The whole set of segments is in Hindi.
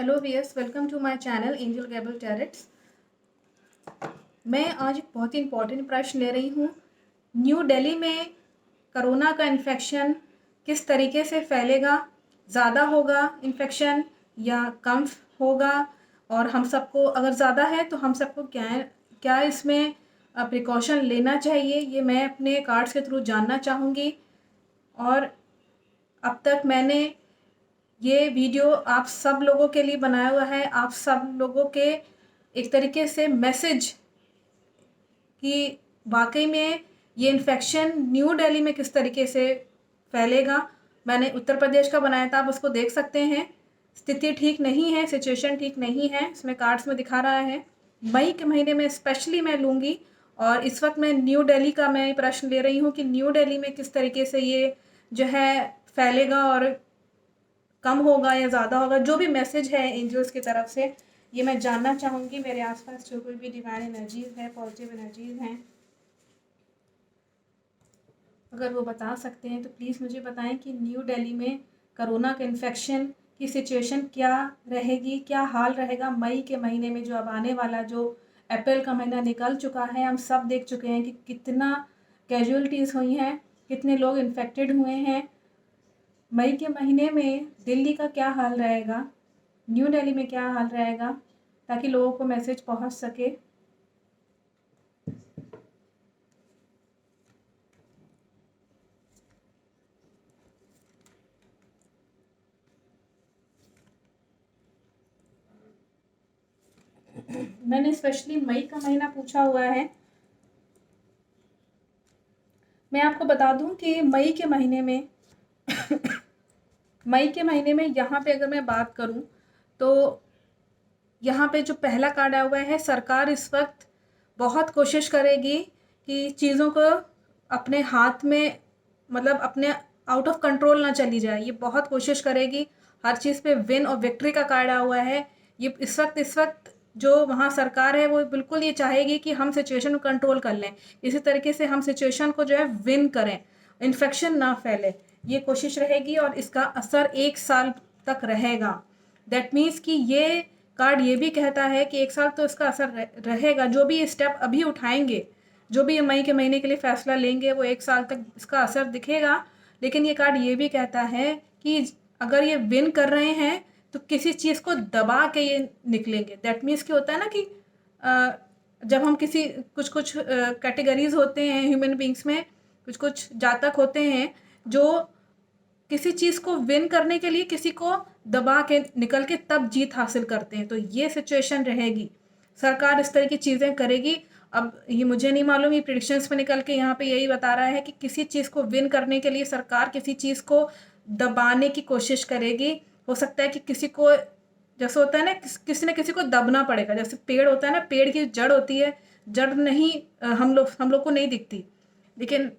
Hello viewers, welcome to my channel Angel Gable Tarots. मैं आज एक बहुत ही इम्पोर्टेंट प्रश्न ले रही हूँ। न्यू दिल्ली में कोरोना का इन्फेक्शन किस तरीके से फैलेगा? ज़्यादा होगा इन्फेक्शन या कम होगा? और हम सबको अगर ज़्यादा है तो हम सबको क्या क्या इसमें प्रिकॉशन लेना चाहिए, ये मैं अपने कार्ड्स के थ्रू जानना चाहूँगी। और अब तक मैंने ये वीडियो आप सब लोगों के लिए बनाया हुआ है, आप सब लोगों के एक तरीके से मैसेज कि वाकई में ये इन्फेक्शन न्यू दिल्ली में किस तरीके से फैलेगा। मैंने उत्तर प्रदेश का बनाया था, आप उसको देख सकते हैं। स्थिति ठीक नहीं है, सिचुएशन ठीक नहीं है, इसमें कार्ड्स में दिखा रहा है। मई के महीने में स्पेशली मैं लूँगी, और इस वक्त मैं न्यू दिल्ली का मैं प्रश्न ले रही हूँ कि न्यू दिल्ली में किस तरीके से ये जो है फैलेगा और कम होगा या ज़्यादा होगा। जो भी मैसेज है एंजल्स की तरफ से, ये मैं जानना चाहूँगी। मेरे आसपास जो कोई भी डिवाइन एनर्जीज है, पॉजिटिव एनर्जीज हैं, अगर वो बता सकते हैं तो प्लीज़ मुझे बताएं कि न्यू दिल्ली में कोरोना के इन्फेक्शन की सिचुएशन क्या रहेगी, क्या हाल रहेगा मई के महीने में। जो अब आने वाला, जो अप्रैल का महीना निकल चुका है, हम सब देख चुके हैं कि कितना कैजुअलिटीज़ हुई हैं, कितने लोग इन्फेक्टेड हुए हैं। मई के महीने में दिल्ली का क्या हाल रहेगा, न्यू दिल्ली में क्या हाल रहेगा, ताकि लोगों को मैसेज पहुंच सके। मैंने स्पेशली मई का महीना पूछा हुआ है। मैं आपको बता दूं कि मई के महीने में मई के महीने में यहाँ पे अगर मैं बात करूं तो यहाँ पे जो पहला कार्ड आया हुआ है, सरकार इस वक्त बहुत कोशिश करेगी कि चीज़ों को अपने हाथ में, मतलब अपने आउट ऑफ कंट्रोल ना चली जाए। ये बहुत कोशिश करेगी, हर चीज़ पे विन और विक्ट्री का कार्ड आया हुआ है। ये इस वक्त जो वहाँ सरकार है वो बिल्कुल ये चाहेगी कि हम सिचुएशन को कंट्रोल कर लें, इसी तरीके से हम सिचुएशन को जो है विन करें, इन्फेक्शन ना फैले, ये कोशिश रहेगी। और इसका असर 1 साल तक रहेगा। दैट मीन्स कि ये कार्ड ये भी कहता है कि 1 साल तो इसका असर रहेगा। जो भी स्टेप अभी उठाएंगे, जो भी मई के महीने के लिए फैसला लेंगे, वो 1 साल तक इसका असर दिखेगा। लेकिन ये कार्ड ये भी कहता है कि अगर ये विन कर रहे हैं तो किसी चीज़ को दबा के ये निकलेंगे। दैट मीन्स कि होता है ना कि जब हम किसी कुछ कैटेगरीज होते हैं ह्यूमन बींग्स में, कुछ जातक होते हैं जो किसी चीज़ को विन करने के लिए किसी को दबा के निकल के तब जीत हासिल करते हैं। तो ये सिचुएशन रहेगी, सरकार इस तरह की चीज़ें करेगी। अब ये मुझे नहीं मालूम, ये प्रेडिक्शंस में निकल के यहाँ पे यही बता रहा है कि किसी चीज़ को विन करने के लिए सरकार किसी चीज़ को दबाने की कोशिश करेगी। हो सकता है कि किसी को, जैसे होता है ना, किसी न किसी को दबना पड़ेगा। जैसे पेड़ होता है ना, पेड़ की जड़ होती है, जड़ नहीं हम लोग को नहीं दिखती, लेकिन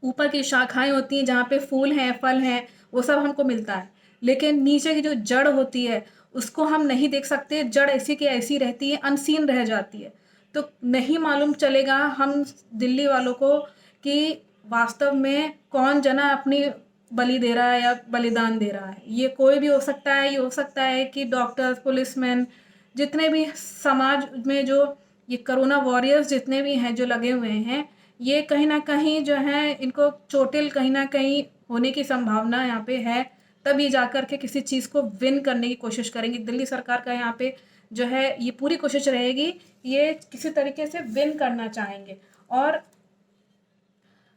ऊपर की शाखाएं होती हैं जहाँ पे फूल हैं, फल हैं, वो सब हमको मिलता है। लेकिन नीचे की जो जड़ होती है उसको हम नहीं देख सकते, जड़ ऐसी की ऐसी रहती है, अनसीन रह जाती है। तो नहीं मालूम चलेगा हम दिल्ली वालों को कि वास्तव में कौन जना अपनी बलि दे रहा है या बलिदान दे रहा है। ये कोई भी हो सकता है। ये हो सकता है कि डॉक्टर्स, पुलिसमैन, जितने भी समाज में जो ये कोरोना वॉरियर्स जितने भी हैं जो लगे हुए हैं, ये कहीं ना कहीं जो है इनको चोटिल कहीं ना कहीं होने की संभावना यहाँ पे है। तब ये जाकर के किसी चीज़ को विन करने की कोशिश करेंगी। दिल्ली सरकार का यहाँ पे जो है ये पूरी कोशिश रहेगी, ये किसी तरीके से विन करना चाहेंगे। और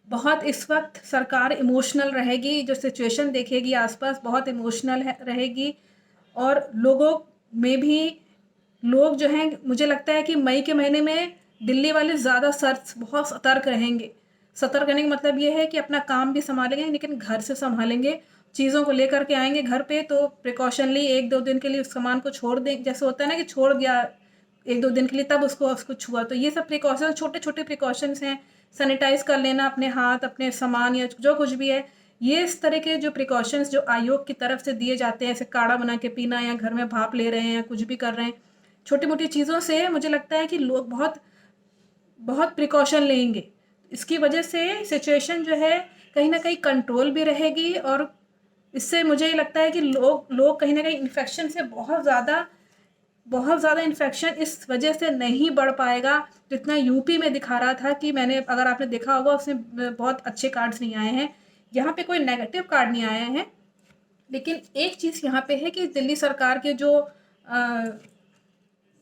बहुत इस वक्त सरकार इमोशनल रहेगी, जो सिचुएशन देखेगी आसपास बहुत इमोशनल रहेगी। और लोगों में भी, लोग जो हैं, मुझे लगता है कि मई के महीने में दिल्ली वाले ज़्यादा बहुत सतर्क रहेंगे। सतर्क रहने का मतलब ये है कि अपना काम भी संभालेंगे, लेकिन घर से संभालेंगे, चीज़ों को लेकर के आएंगे घर पे तो प्रिकॉशनली 1-2 दिन के लिए उस सामान को छोड़ दें। जैसे होता है ना कि छोड़ दिया 1-2 दिन के लिए, तब उसको छुआ। तो ये सब प्रिकॉशन, छोटे छोटे प्रिकॉशंस हैं। सैनिटाइज कर लेना अपने हाथ, अपने सामान या जो कुछ भी है, ये इस तरह के जो प्रिकॉशंस जो आयोग की तरफ से दिए जाते हैं, ऐसे काढ़ा बना के पीना या घर में भाप ले रहे हैं या कुछ भी कर रहे हैं, छोटी मोटी चीज़ों से मुझे लगता है कि लोग बहुत बहुत प्रिकॉशन लेंगे। इसकी वजह से सिचुएशन जो है कहीं ना कहीं कंट्रोल भी रहेगी और इससे मुझे ये लगता है कि लोग लोग कहीं न कहीं इन्फेक्शन से बहुत ज़्यादा इन्फेक्शन इस वजह से नहीं बढ़ पाएगा, जितना यूपी में दिखा रहा था कि मैंने अगर आपने देखा होगा उसमें बहुत अच्छे कार्ड्स नहीं आए हैं। यहाँ पे कोई नेगेटिव कार्ड नहीं आए हैं। लेकिन एक चीज़ यहाँ पे है कि दिल्ली सरकार के जो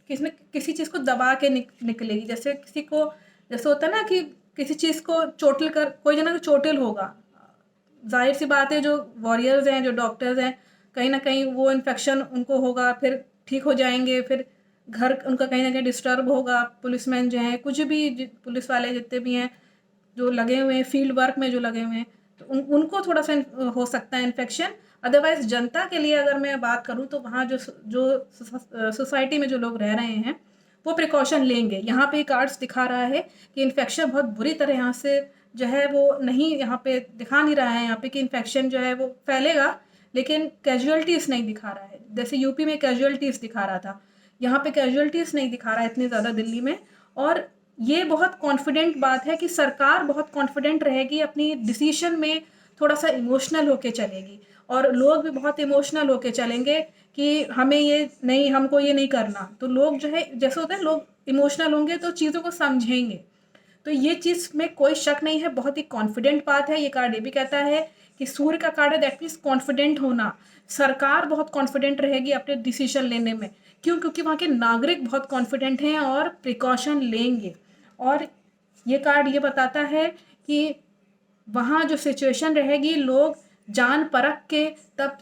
किसमें किसी चीज़ को दबा के निकलेगी। जैसे किसी को जैसे होता है ना कि किसी चीज़ को चोटिल कर कोई जना चोटिल होगा, ज़ाहिर सी बात है जो वॉरियर्स हैं, जो डॉक्टर्स हैं, कहीं न कहीं वो इन्फेक्शन उनको होगा, फिर ठीक हो जाएँगे, फिर घर उनका कहीं न कहीं डिस्टर्ब होगा। पुलिसमैन जो हैं, कुछ भी पुलिस वाले जितने भी हैं, जो लगे हुए हैं फील्ड वर्क में जो लगे हुए हैं, तो उनको थोड़ा-सा हो सकता है इन्फेक्शन। अदरवाइज़ जनता के लिए अगर मैं बात करूँ तो वहाँ जो सोसाइटी में जो लोग रह रहे हैं, वो प्रिकॉशन लेंगे। यहाँ पे कार्ड्स दिखा रहा है कि इन्फेक्शन बहुत बुरी तरह यहाँ से जो है वो नहीं, यहाँ पे दिखा नहीं रहा है यहाँ पे कि इन्फेक्शन जो है वो फैलेगा, लेकिन कैजुअलिटीज़ नहीं दिखा रहा है। जैसे यूपी में कैजुअलिटीज़ दिखा रहा था, यहाँ पे कैजुअलिटीज़ नहीं दिखा रहा है इतनी ज़्यादा दिल्ली में। और ये बहुत कॉन्फिडेंट बात है कि सरकार बहुत कॉन्फिडेंट रहेगी अपनी डिसीजन में, थोड़ा-सा इमोशनल होके चलेगी और लोग भी बहुत इमोशनल होके चलेंगे कि हमें ये नहीं, हमको ये नहीं करना। तो लोग जो है जैसे होता है लोग इमोशनल होंगे तो चीज़ों को समझेंगे। तो ये चीज़ में कोई शक नहीं है, बहुत ही कॉन्फिडेंट बात है। ये कार्ड ये भी कहता है कि सूर्य का कार्ड है, दैट मीन्स कॉन्फिडेंट होना। सरकार बहुत कॉन्फिडेंट रहेगी अपने डिसीजन लेने में। क्यों? क्योंकि वहाँ के नागरिक बहुत कॉन्फिडेंट हैं और प्रिकॉशन लेंगे। और ये कार्ड ये बताता है कि वहाँ जो सिचुएशन रहेगी, लोग जान परख के तब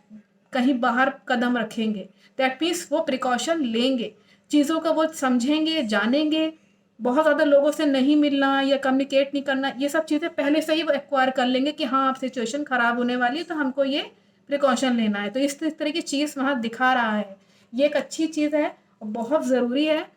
कहीं बाहर कदम रखेंगे। दैट मीन्स वो प्रिकॉशन लेंगे, चीज़ों का वो समझेंगे, जानेंगे। बहुत ज़्यादा लोगों से नहीं मिलना या कम्युनिकेट नहीं करना, ये सब चीज़ें पहले से ही वो एक्वायर कर लेंगे कि हाँ, अब सिचुएशन ख़राब होने वाली है तो हमको ये प्रिकॉशन लेना है। तो इस तरह की चीज़ वहाँ दिखा रहा है। ये एक अच्छी चीज़ है और बहुत ज़रूरी है।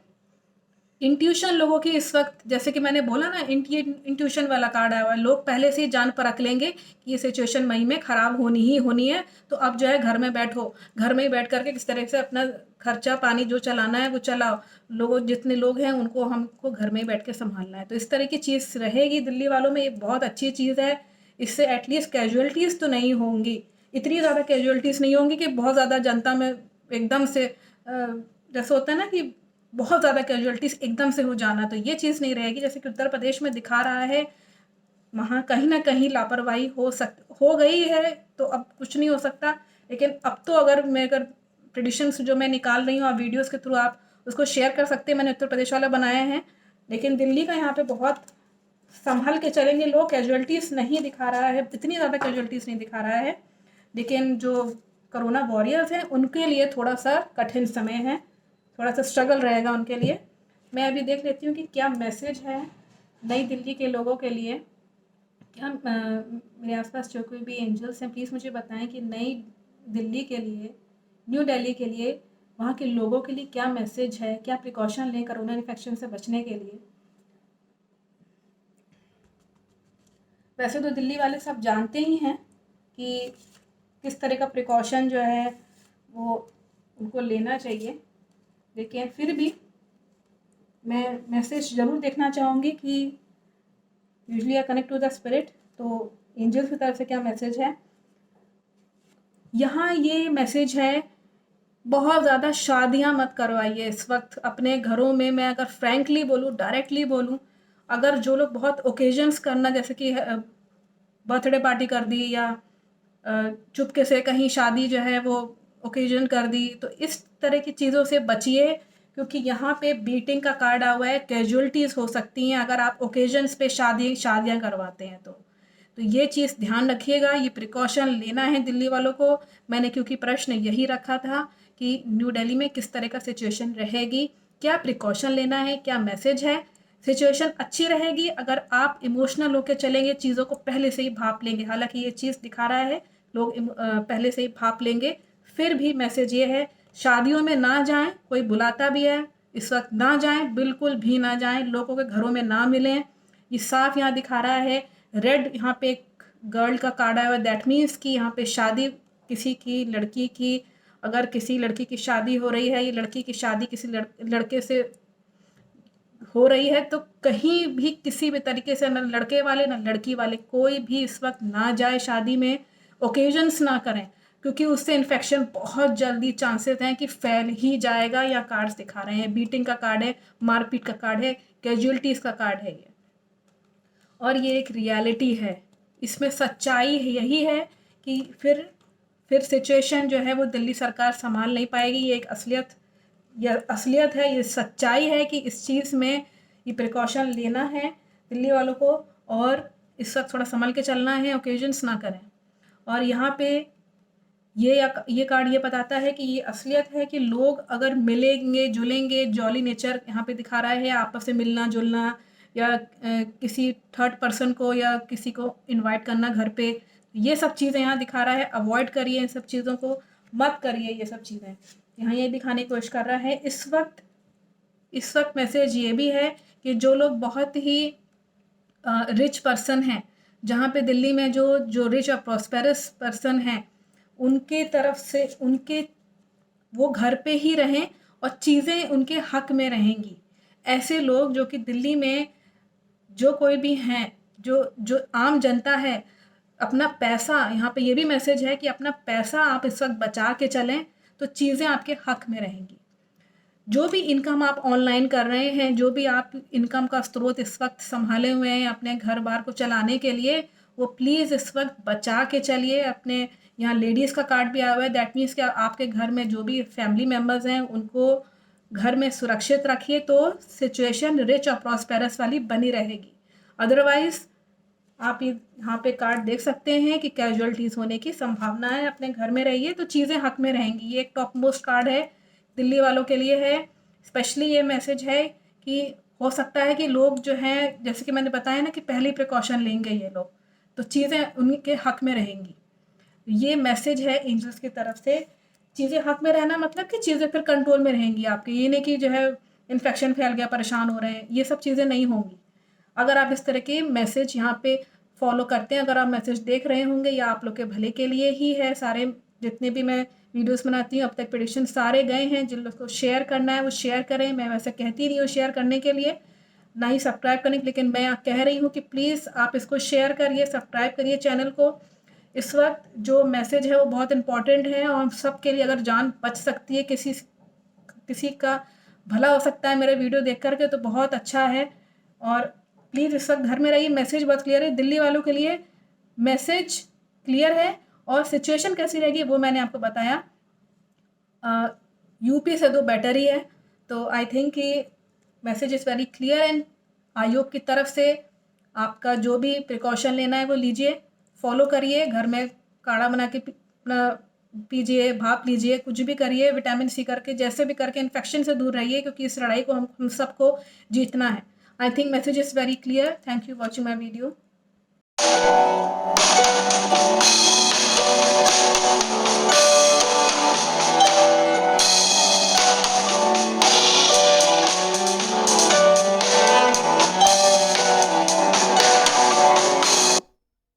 इंट्यूशन लोगों की इस वक्त, जैसे कि मैंने बोला ना, इंट्यूशन वाला कार्ड आया हुआ है। लोग पहले से ही जान परख लेंगे कि ये सिचुएशन मई में ख़राब होनी ही होनी है, तो अब जो है घर में बैठो, घर में ही बैठ करके किस तरह से अपना खर्चा पानी जो चलाना है वो चलाओ। लोगों जितने लोग हैं उनको हमको घर में ही बैठ के संभालना है। तो इस तरह की चीज़ रहेगी दिल्ली वालों में, ये बहुत अच्छी चीज़ है। इससे एटलीस्ट कैजुअलिटीज़ तो नहीं होंगी, इतनी ज़्यादा कैजुअलिटीज़ नहीं होंगी कि बहुत ज़्यादा जनता में एकदम से जैसे होता है ना कि बहुत ज़्यादा कैजुअलिटीज़ एकदम से हो जाना, तो ये चीज़ नहीं रहेगी। जैसे कि उत्तर प्रदेश में दिखा रहा है, वहाँ कहीं न कहीं लापरवाही हो गई है, तो अब कुछ नहीं हो सकता। लेकिन अब तो अगर प्रेडिक्शंस जो मैं निकाल रही हूँ, आप वीडियोज़ के थ्रू आप उसको शेयर कर सकते हैं, मैंने उत्तर प्रदेश वाला बनाया है। लेकिन दिल्ली का यहाँ पे बहुत सँभल के चलेंगे लोग, कैजुअलिटीज़ नहीं दिखा रहा है, इतनी ज़्यादा कैजुअलिटीज़ नहीं दिखा रहा है। लेकिन जो कोरोना वॉरियर्स हैं, उनके लिए थोड़ा-सा कठिन समय है, थोड़ा-सा स्ट्रगल रहेगा उनके लिए। मैं अभी देख लेती हूँ कि क्या मैसेज है नई दिल्ली के लोगों के लिए। क्या मेरे आसपास जो कोई भी एंजल्स हैं, प्लीज़ मुझे बताएं कि नई दिल्ली के लिए, न्यू दिल्ली के लिए, वहाँ के लोगों के लिए क्या मैसेज है, क्या प्रिकॉशन लें कोरोना इन्फेक्शन से बचने के लिए। वैसे तो दिल्ली वाले सब जानते ही हैं कि किस तरह का प्रिकॉशन जो है वो उनको लेना चाहिए, लेकिन फिर भी मैं मैसेज ज़रूर देखना चाहूँगी कि usually I connect to the spirit, तो एंजल्स की तरफ से क्या मैसेज है। यहाँ ये मैसेज है, बहुत ज़्यादा शादियाँ मत करवाइए इस वक्त अपने घरों में। मैं अगर फ्रैंकली बोलूँ, डायरेक्टली बोलूँ, अगर जो लोग बहुत ओकेजन्स करना, जैसे कि बर्थडे पार्टी कर दी या चुपके से कहीं शादी जो है वो ओकेजन कर दी, तो इस तरह की चीज़ों से बचिए, क्योंकि यहाँ पे बीटिंग का कार्ड आया हुआ है, कैजुअलिटीज़ हो सकती हैं अगर आप ओकेजन्स पे शादियाँ करवाते हैं तो ये चीज़ ध्यान रखिएगा, ये प्रिकॉशन लेना है दिल्ली वालों को। मैंने क्योंकि प्रश्न यही रखा था कि न्यू दिल्ली में किस तरह का सिचुएशन रहेगी, क्या प्रिकॉशन लेना है, क्या मैसेज है। सिचुएशन अच्छी रहेगी अगर आप इमोशनल होकर चलेंगे, चीज़ों को पहले से ही भाप लेंगे। हालांकि ये चीज़ दिखा रहा है लोग पहले से ही भाप लेंगे। फिर भी मैसेज ये है, शादियों में ना जाएं, कोई बुलाता भी है इस वक्त ना जाएं, बिल्कुल भी ना जाएं, लोगों के घरों में ना मिलें। ये साफ यहाँ दिखा रहा है। रेड यहाँ पे एक गर्ल का कार्ड आया हुआ है, दैट मीन्स कि यहाँ पे शादी किसी की लड़की की, अगर किसी लड़की की शादी हो रही है, ये लड़की की शादी किसी लड़के से हो रही है, तो कहीं भी किसी भी तरीके से, ना लड़के वाले ना लड़की वाले, कोई भी इस वक्त ना जाए शादी में। ओकेजन्स ना करें, क्योंकि उससे इन्फेक्शन बहुत जल्दी चांसेस हैं कि फैल ही जाएगा। या कार्ड्स दिखा रहे हैं, बीटिंग का कार्ड है, मारपीट का कार्ड है, कैजुअलिटीज़ का कार्ड है ये, और ये एक रियलिटी है। इसमें सच्चाई यही है कि फिर सिचुएशन जो है वो दिल्ली सरकार संभाल नहीं पाएगी। ये एक असलियत है, ये सच्चाई है कि इस चीज़ में ये प्रिकॉशन लेना है दिल्ली वालों को, और इस वक्त थोड़ा संभल के चलना है, ओकेजन्स ना करें। और यहाँ पे ये कार्ड ये बताता है कि ये असलियत है कि लोग अगर मिलेंगे जुलेंगे, जॉली नेचर यहाँ पे दिखा रहा है, आपस में मिलना जुलना, या किसी थर्ड पर्सन को या किसी को इनवाइट करना घर पे, ये सब चीज़ें यहाँ दिखा रहा है। अवॉइड करिए इन सब चीज़ों को, मत करिए ये सब चीज़ें। यहाँ ये दिखाने की कोशिश कर रहा है। इस वक्त मैसेज ये भी है कि जो लोग बहुत ही रिच पर्सन हैं, जहाँ पे दिल्ली में जो रिच और प्रॉस्पेरस पर्सन हैं, उनके तरफ से वो घर पे ही रहें और चीज़ें उनके हक में रहेंगी। ऐसे लोग जो कि दिल्ली में जो कोई भी हैं, जो आम जनता है, अपना पैसा, यहाँ पे ये भी मैसेज है कि अपना पैसा आप इस वक्त बचा के चलें तो चीज़ें आपके हक में रहेंगी। जो भी इनकम आप ऑनलाइन कर रहे हैं, जो भी आप इनकम का स्रोत इस वक्त संभाले हुए हैं अपने घर बार को चलाने के लिए, वो प्लीज़ इस वक्त बचा के चलिए। अपने यहाँ लेडीज़ का कार्ड भी आया हुआ है, दैट मीन्स कि आपके घर में जो भी फैमिली मेम्बर्स हैं उनको घर में सुरक्षित रखिए, तो सिचुएशन रिच और प्रॉस्पेरस वाली बनी रहेगी। अदरवाइज़ आप ये यहाँ पे कार्ड देख सकते हैं कि कैजुअलिटीज़ होने की संभावना है। अपने घर में रहिए तो चीज़ें हक में रहेंगी। ये एक टॉप मोस्ट कार्ड है, दिल्ली वालों के लिए है। स्पेशली ये मैसेज है कि हो सकता है कि लोग जो हैं, जैसे कि मैंने बताया ना कि पहली प्रिकॉशन लेंगे ये लोग, तो चीज़ें उनके हक में रहेंगी। ये मैसेज है एंजल्स की तरफ से। चीज़ें हक में रहना मतलब कि चीज़ें फिर कंट्रोल में रहेंगी आपके। ये नहीं कि जो है इन्फेक्शन फैल गया, परेशान हो रहे हैं, ये सब चीज़ें नहीं होंगी अगर आप इस तरह के मैसेज यहाँ पे फॉलो करते हैं। अगर आप मैसेज देख रहे होंगे, या आप लोग के भले के लिए ही है। सारे जितने भी मैं वीडियोस बनाती हूँ अब तक प्रेडिक्शन सारे गए हैं। जिन लोग को शेयर करना है वो शेयर करें। मैं वैसे कहती नहीं हूँ शेयर करने के लिए, ना ही सब्सक्राइब करने के, लेकिन मैं कह रही हूँ कि प्लीज़ आप इसको शेयर करिए, सब्सक्राइब करिए चैनल को। इस वक्त जो मैसेज है वो बहुत इंपॉर्टेंट है, और सबके लिए अगर जान बच सकती है, किसी का भला हो सकता है मेरे वीडियो देख करके, तो बहुत अच्छा है। और प्लीज़ इस वक्त घर में रहिए। मैसेज बहुत क्लियर है दिल्ली वालों के लिए, मैसेज क्लियर है। और सिचुएशन कैसी रहेगी वो मैंने आपको बताया। यूपी से तो बेटर ही है, तो आई थिंक कि message is very clear. And आयोग की तरफ से आपका जो भी प्रिकॉशन लेना है वो लीजिए, फॉलो करिए। घर में काढ़ा बना के अपना पीजिए, भाप लीजिए, कुछ भी करिए, विटामिन सी करके, जैसे भी करके इन्फेक्शन से दूर रहिए, क्योंकि इस लड़ाई को हम सबको जीतना है। I think message is very clear. Thank you watching my video.